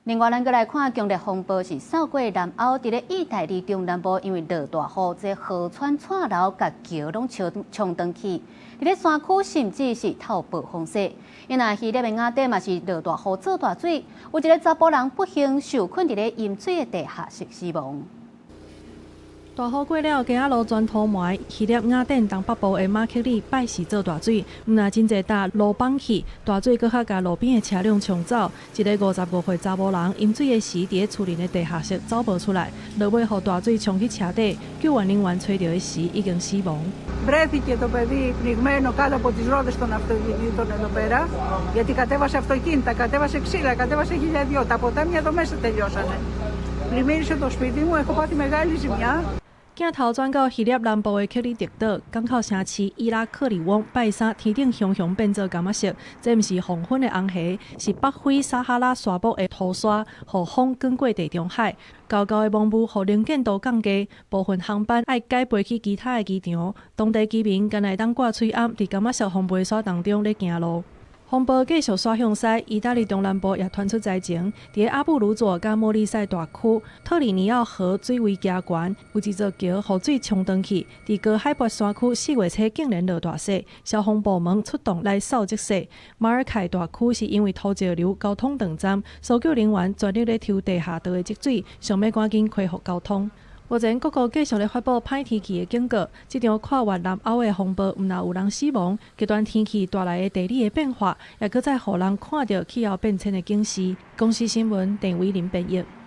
另外，咱再來看強烈風暴是掃過南歐，佇咧意大利中南部，因為落大雨，這河川串流甲橋攏衝斷去，佇咧山區甚至是透暴風雪。因那希臘的雅典嘛是落大雨做大水，有一個查甫人不幸受困佇咧淹水的地下室死亡。大雨過了，街仔路全塗霾。希臘雅典東北部的馬克里拜是做大水，那真濟搭路崩去，大水閣較甲路邊的車輛沖走。一個55歲查某人淹水的時，佇咧厝裡的地下室走無出來，落尾互大水沖去車底，救援人員找到的時已經死亡。Βρέθηκε το παιδί πνιγμένο κάτω από τις ρόδες των αυτοκινήτων εδώ πέρα, γιατί κατέβασε αυτοκίνητα, κατέβασε ξύλα, κατέβασε χιλιαδιό. Τα ποτάμια εδώ μέσα τελειώσανε. Πλημμύρισε το σπίτι μου, έχω πάθει μεγάλη ζημιά. 鏡頭轉到希臘南部的克里特島港口城市伊拉克里翁拜三天頂熊熊變做柑仔色，這毋是黃昏的紅霞，是北非撒哈拉沙漠的土沙，互風捲過地中海。高高的濃霧互能見度降低，部分航班愛改飛去其他的機場。當地居民干來當掛喙暗，佇柑仔色風暴沙當中咧行路。風暴繼續刷向西，意大利東南部也傳出災情。佇阿布魯佐甲莫里塞大區，特里尼奧河水位加懸，有一座橋河水沖斷去。佇高海拔山區4月初竟然落大雪，消防部門出動來掃積雪。馬爾凱大區是因為土石流交通斷站，搜救人員全力咧抽地下道的積水，想要趕緊恢復交通。目前各國繼續咧發布歹天氣的警告，這場跨越南歐的風暴，毋但有人死亡，極端天氣帶來的地理的變化，也擱再互人看到氣候變遷的警示。公視新聞鄭偉林編譯。